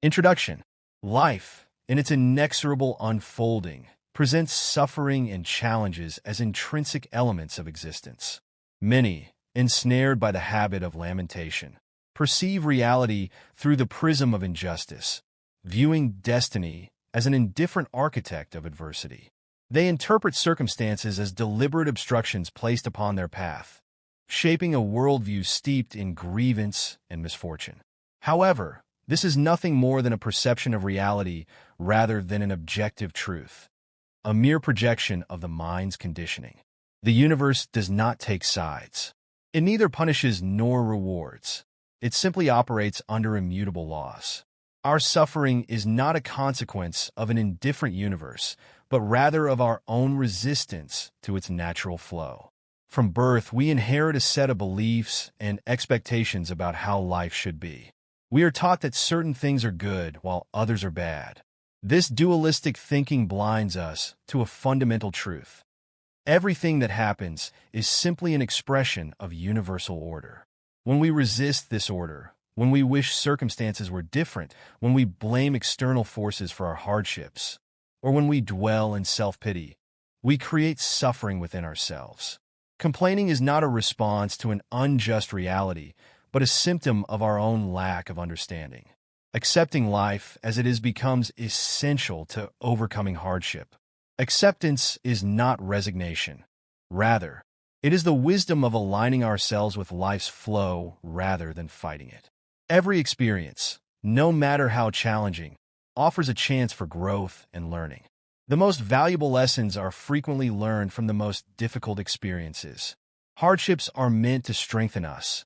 Introduction. Life, in its inexorable unfolding, presents suffering and challenges as intrinsic elements of existence. Many, ensnared by the habit of lamentation, perceive reality through the prism of injustice, viewing destiny as an indifferent architect of adversity. They interpret circumstances as deliberate obstructions placed upon their path, shaping a worldview steeped in grievance and misfortune. However, this is nothing more than a perception of reality rather than an objective truth, a mere projection of the mind's conditioning. The universe does not take sides. It neither punishes nor rewards. It simply operates under immutable laws. Our suffering is not a consequence of an indifferent universe, but rather of our own resistance to its natural flow. From birth, we inherit a set of beliefs and expectations about how life should be. We are taught that certain things are good while others are bad. This dualistic thinking blinds us to a fundamental truth. Everything that happens is simply an expression of universal order. When we resist this order, when we wish circumstances were different, when we blame external forces for our hardships, or when we dwell in self-pity, we create suffering within ourselves. Complaining is not a response to an unjust reality, but a symptom of our own lack of understanding. Accepting life as it is becomes essential to overcoming hardship. Acceptance is not resignation. Rather, it is the wisdom of aligning ourselves with life's flow rather than fighting it. Every experience, no matter how challenging, offers a chance for growth and learning. The most valuable lessons are frequently learned from the most difficult experiences. Hardships are meant to strengthen us,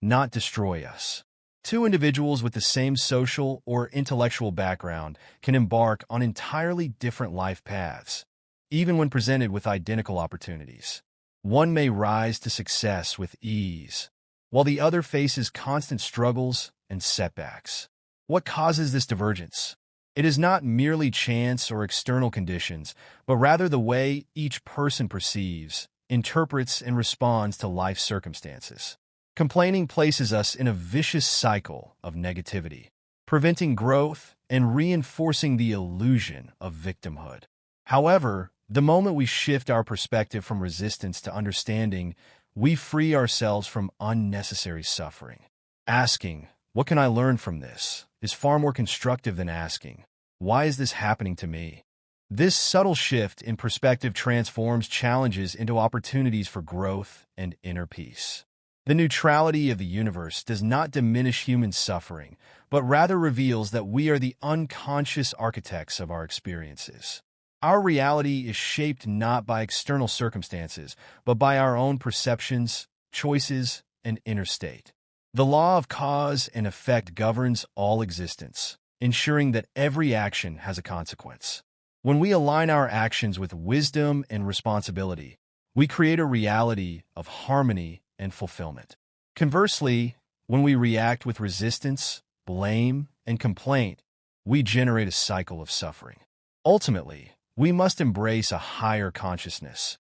not destroy us. Two individuals with the same social or intellectual background can embark on entirely different life paths, even when presented with identical opportunities. One may rise to success with ease, while the other faces constant struggles and setbacks. What causes this divergence? It is not merely chance or external conditions, but rather the way each person perceives, interprets, and responds to life's circumstances. Complaining places us in a vicious cycle of negativity, preventing growth and reinforcing the illusion of victimhood. However, the moment we shift our perspective from resistance to understanding, we free ourselves from unnecessary suffering. Asking, "What can I learn from this?" is far more constructive than asking, "Why is this happening to me?" This subtle shift in perspective transforms challenges into opportunities for growth and inner peace. The neutrality of the universe does not diminish human suffering, but rather reveals that we are the unconscious architects of our experiences. Our reality is shaped not by external circumstances, but by our own perceptions, choices, and inner state. The law of cause and effect governs all existence, ensuring that every action has a consequence. When we align our actions with wisdom and responsibility, we create a reality of harmony and fulfillment. Conversely, when we react with resistance, blame, and complaint, we generate a cycle of suffering. Ultimately, we must embrace a higher consciousness,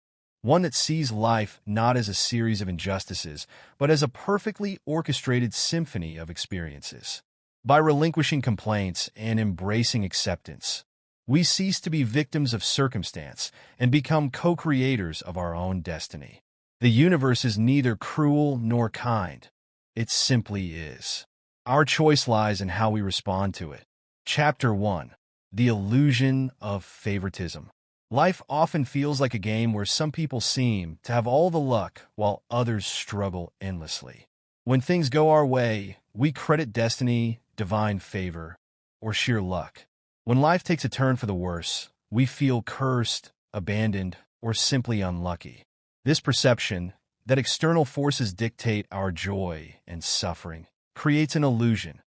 one that sees life not as a series of injustices, but as a perfectly orchestrated symphony of experiences. By relinquishing complaints and embracing acceptance, we cease to be victims of circumstance and become co-creators of our own destiny. The universe is neither cruel nor kind. It simply is. Our choice lies in how we respond to it. Chapter 1. The Illusion of Favoritism. Life often feels like a game where some people seem to have all the luck while others struggle endlessly. When things go our way, we credit destiny, divine favor, or sheer luck. When life takes a turn for the worse, we feel cursed, abandoned, or simply unlucky. This perception, that external forces dictate our joy and suffering, creates an illusion,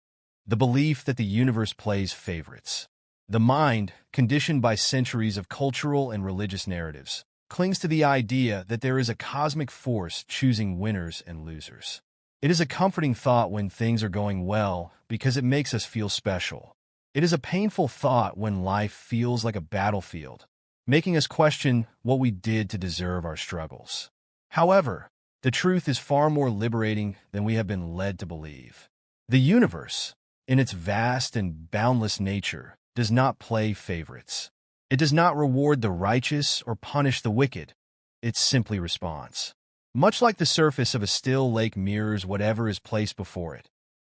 the belief that the universe plays favorites. The mind, conditioned by centuries of cultural and religious narratives, clings to the idea that there is a cosmic force choosing winners and losers. It is a comforting thought when things are going well because it makes us feel special. It is a painful thought when life feels like a battlefield, making us question what we did to deserve our struggles. However, the truth is far more liberating than we have been led to believe. The universe, in its vast and boundless nature, does not play favorites. It does not reward the righteous or punish the wicked. It simply responds. Much like the surface of a still lake mirrors whatever is placed before it,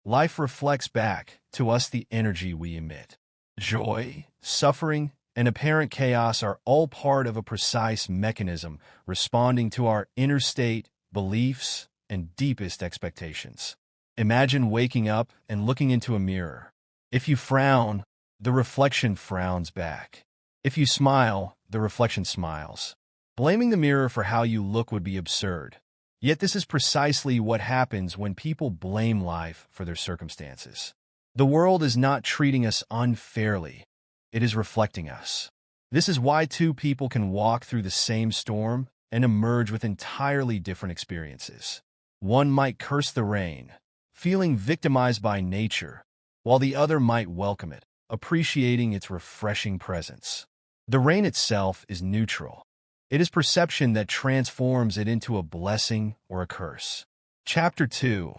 life reflects back to us the energy we emit. Joy, suffering, and apparent chaos are all part of a precise mechanism responding to our inner state, beliefs, and deepest expectations. Imagine waking up and looking into a mirror. If you frown, the reflection frowns back. If you smile, the reflection smiles. Blaming the mirror for how you look would be absurd. Yet this is precisely what happens when people blame life for their circumstances. The world is not treating us unfairly. It is reflecting us. This is why two people can walk through the same storm and emerge with entirely different experiences. One might curse the rain, feeling victimized by nature, while the other might welcome it, appreciating its refreshing presence. The rain itself is neutral. It is perception that transforms it into a blessing or a curse. Chapter 2.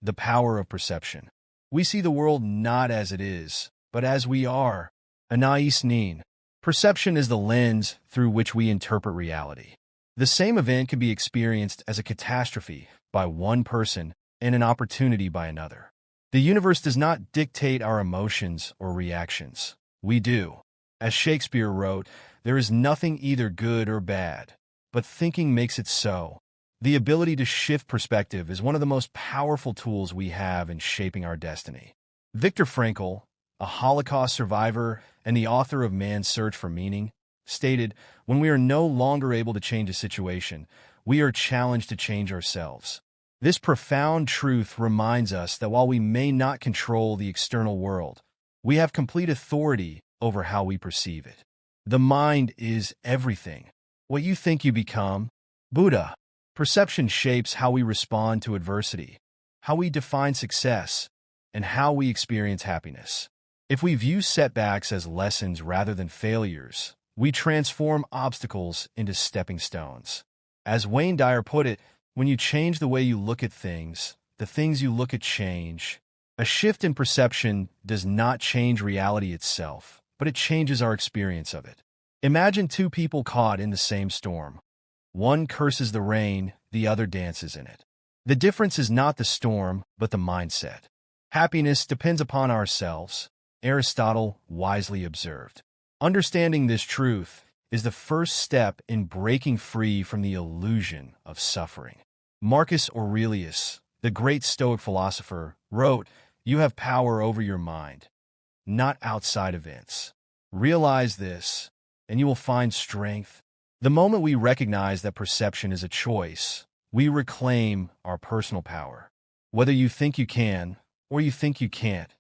The Power of Perception. We see the world not as it is, but as we are. Anais Nin. Perception is the lens through which we interpret reality. The same event can be experienced as a catastrophe by one person and an opportunity by another. The universe does not dictate our emotions or reactions. We do. As Shakespeare wrote, there is nothing either good or bad, but thinking makes it so. The ability to shift perspective is one of the most powerful tools we have in shaping our destiny. Viktor Frankl, a Holocaust survivor and the author of Man's Search for Meaning, stated, "When we are no longer able to change a situation, we are challenged to change ourselves." This profound truth reminds us that while we may not control the external world, we have complete authority over how we perceive it. The mind is everything. What you think you become. Buddha. Perception shapes how we respond to adversity, how we define success, and how we experience happiness. If we view setbacks as lessons rather than failures, we transform obstacles into stepping stones. As Wayne Dyer put it, when you change the way you look at things, the things you look at change. A shift in perception does not change reality itself, but it changes our experience of it. Imagine two people caught in the same storm. One curses the rain, the other dances in it. The difference is not the storm, but the mindset. Happiness depends upon ourselves, Aristotle wisely observed. Understanding this truth is the first step in breaking free from the illusion of suffering. Marcus Aurelius, the great Stoic philosopher, wrote, "You have power over your mind, not outside events. Realize this, and you will find strength." The moment we recognize that perception is a choice, we reclaim our personal power. Whether you think you can or you think you can't,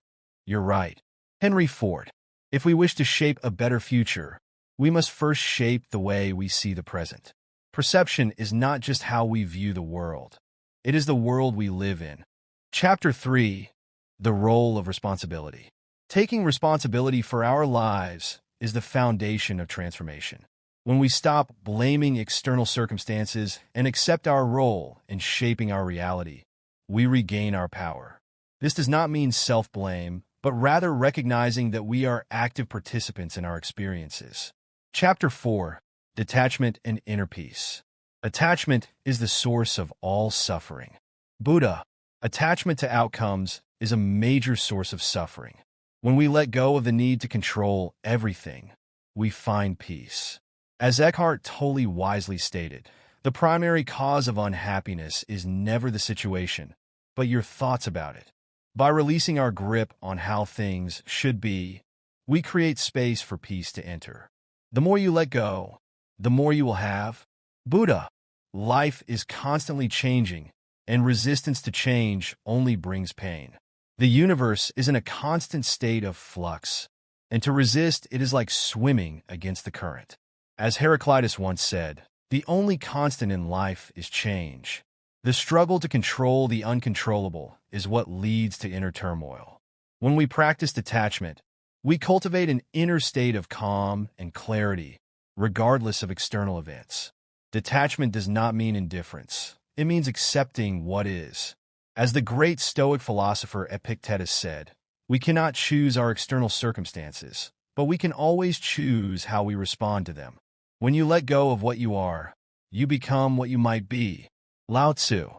you're right. Henry Ford. If we wish to shape a better future, we must first shape the way we see the present. Perception is not just how we view the world. It is the world we live in. Chapter 3. The Role of Responsibility. Taking responsibility for our lives is the foundation of transformation. When we stop blaming external circumstances and accept our role in shaping our reality, we regain our power. This does not mean self-blame, but rather recognizing that we are active participants in our experiences. Chapter 4. Detachment and Inner Peace. Attachment is the source of all suffering. Buddha. Attachment to outcomes is a major source of suffering. When we let go of the need to control everything, we find peace. As Eckhart Tolle wisely stated, the primary cause of unhappiness is never the situation, but your thoughts about it. By releasing our grip on how things should be, we create space for peace to enter. The more you let go, the more you will have. Buddha. Life is constantly changing, and resistance to change only brings pain. The universe is in a constant state of flux, and to resist it is like swimming against the current. As Heraclitus once said, the only constant in life is change. The struggle to control the uncontrollable is what leads to inner turmoil. When we practice detachment, we cultivate an inner state of calm and clarity, regardless of external events. Detachment does not mean indifference. It means accepting what is. As the great Stoic philosopher Epictetus said, We cannot choose our external circumstances, but we can always choose how we respond to them. When you let go of what you are, you become what you might be. Lao Tzu.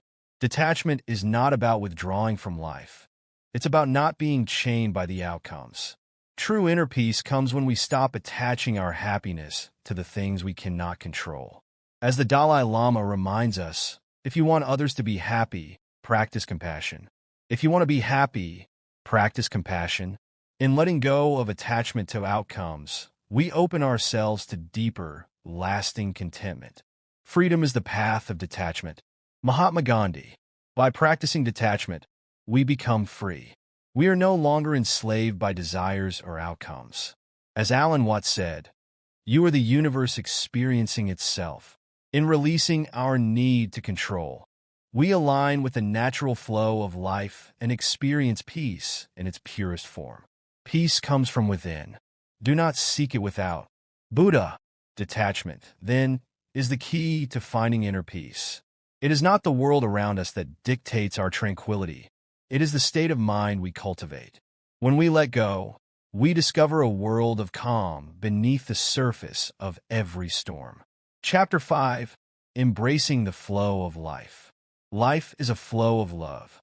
Detachment is not about withdrawing from life. It's about not being chained by the outcomes. True inner peace comes when we stop attaching our happiness to the things we cannot control. As the Dalai Lama reminds us, if you want others to be happy, practice compassion. If you want to be happy, practice compassion. In letting go of attachment to outcomes, we open ourselves to deeper, lasting contentment. Freedom is the path of detachment. Mahatma Gandhi. By practicing detachment, we become free. We are no longer enslaved by desires or outcomes. As Alan Watts said, you are the universe experiencing itself. In releasing our need to control, we align with the natural flow of life and experience peace in its purest form. Peace comes from within. Do not seek it without. Buddha. Detachment, then, is the key to finding inner peace. It is not the world around us that dictates our tranquility. It is the state of mind we cultivate. When we let go, we discover a world of calm beneath the surface of every storm. Chapter 5. Embracing the flow of life. Life is a flow of love.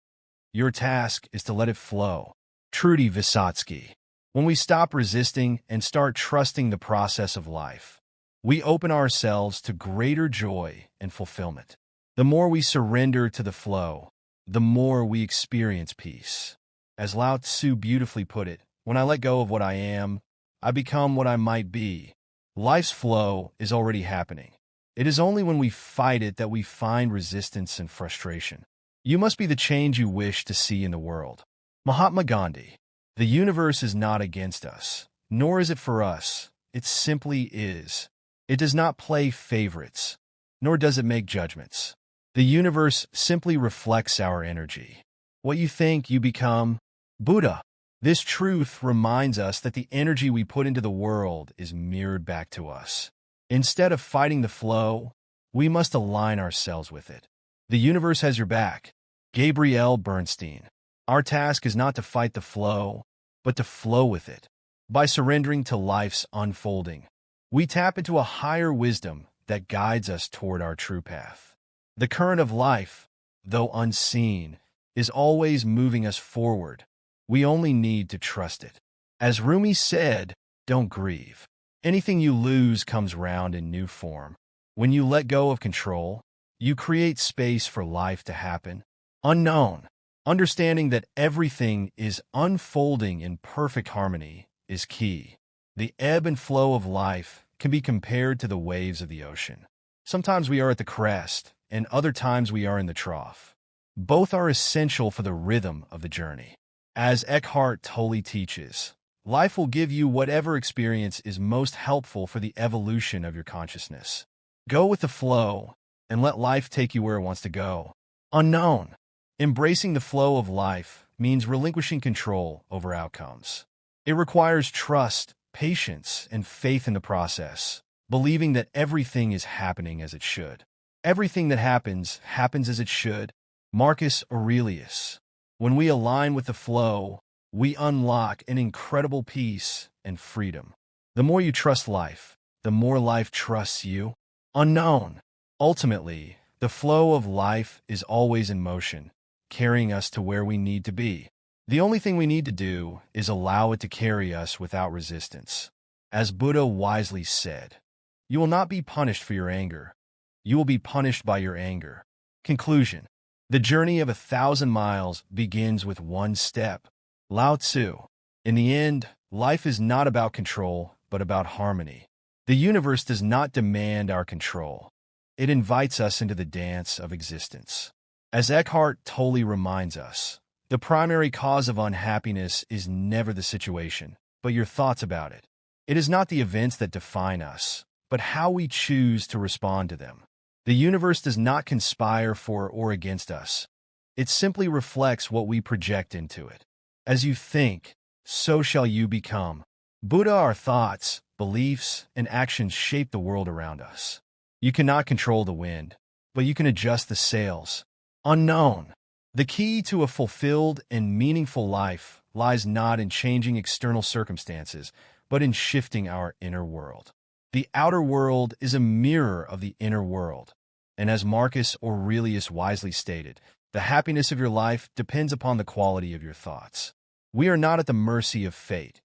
Your task is to let it flow. Trudy Vysotsky. When we stop resisting and start trusting the process of life, we open ourselves to greater joy and fulfillment. The more we surrender to the flow, the more we experience peace. As Lao Tzu beautifully put it, when I let go of what I am, I become what I might be. Life's flow is already happening. It is only when we fight it that we find resistance and frustration. You must be the change you wish to see in the world. Mahatma Gandhi. The universe is not against us, nor is it for us. It simply is. It does not play favorites, nor does it make judgments. The universe simply reflects our energy. What you think, you become. Buddha. This truth reminds us that the energy we put into the world is mirrored back to us. Instead of fighting the flow, we must align ourselves with it. The universe has your back. Gabrielle Bernstein. Our task is not to fight the flow, but to flow with it. By surrendering to life's unfolding, we tap into a higher wisdom that guides us toward our true path. The current of life, though unseen, is always moving us forward. We only need to trust it. As Rumi said, don't grieve. Anything you lose comes round in new form. When you let go of control, you create space for life to happen. Unknown. Understanding that everything is unfolding in perfect harmony is key. The ebb and flow of life can be compared to the waves of the ocean. Sometimes we are at the crest, and other times we are in the trough. Both are essential for the rhythm of the journey. As Eckhart Tolle teaches, life will give you whatever experience is most helpful for the evolution of your consciousness. Go with the flow, and let life take you where it wants to go. Unknown. Embracing the flow of life means relinquishing control over outcomes. It requires trust, patience, and faith in the process, believing that everything is happening as it should. Everything that happens as it should. Marcus Aurelius. When we align with the flow, we unlock an incredible peace and freedom. The more you trust life, the more life trusts you. Unknown. Ultimately, the flow of life is always in motion, carrying us to where we need to be. The only thing we need to do is allow it to carry us without resistance. As Buddha wisely said, you will not be punished for your anger. You will be punished by your anger. Conclusion. The journey of 1,000 miles begins with one step. Lao Tzu. In the end, life is not about control, but about harmony. The universe does not demand our control. It invites us into the dance of existence. As Eckhart Tolle reminds us, the primary cause of unhappiness is never the situation, but your thoughts about it. It is not the events that define us, but how we choose to respond to them. The universe does not conspire for or against us. It simply reflects what we project into it. As you think, so shall you become. Buddha. Our thoughts, beliefs, and actions shape the world around us. You cannot control the wind, but you can adjust the sails. Unknown. The key to a fulfilled and meaningful life lies not in changing external circumstances, but in shifting our inner world. The outer world is a mirror of the inner world, and as Marcus Aurelius wisely stated, the happiness of your life depends upon the quality of your thoughts. We are not at the mercy of fate.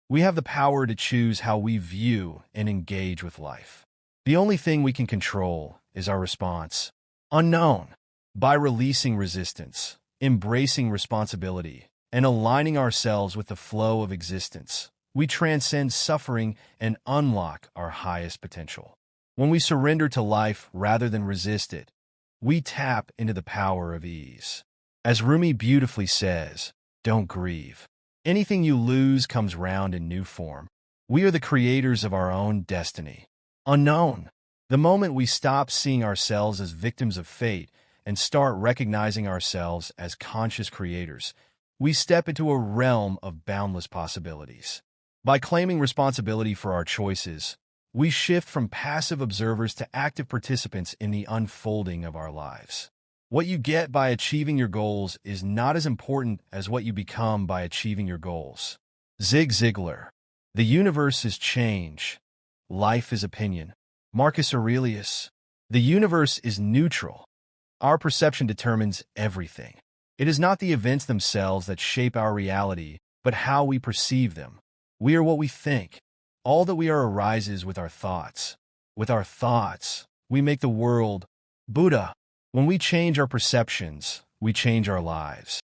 We have the power to choose how we view and engage with life. The only thing we can control is our response. Unknown. By releasing resistance, embracing responsibility, and aligning ourselves with the flow of existence, we transcend suffering and unlock our highest potential. When we surrender to life rather than resist it, we tap into the power of ease. As Rumi beautifully says, don't grieve. Anything you lose comes round in new form. We are the creators of our own destiny. Unknown. The moment we stop seeing ourselves as victims of fate and start recognizing ourselves as conscious creators, we step into a realm of boundless possibilities. By claiming responsibility for our choices, we shift from passive observers to active participants in the unfolding of our lives. What you get by achieving your goals is not as important as what you become by achieving your goals. Zig Ziglar. The universe is change. Life is opinion. Marcus Aurelius. The universe is neutral. Our perception determines everything. It is not the events themselves that shape our reality, but how we perceive them. We are what we think. All that we are arises with our thoughts. With our thoughts, we make the world. Buddha. When we change our perceptions, we change our lives.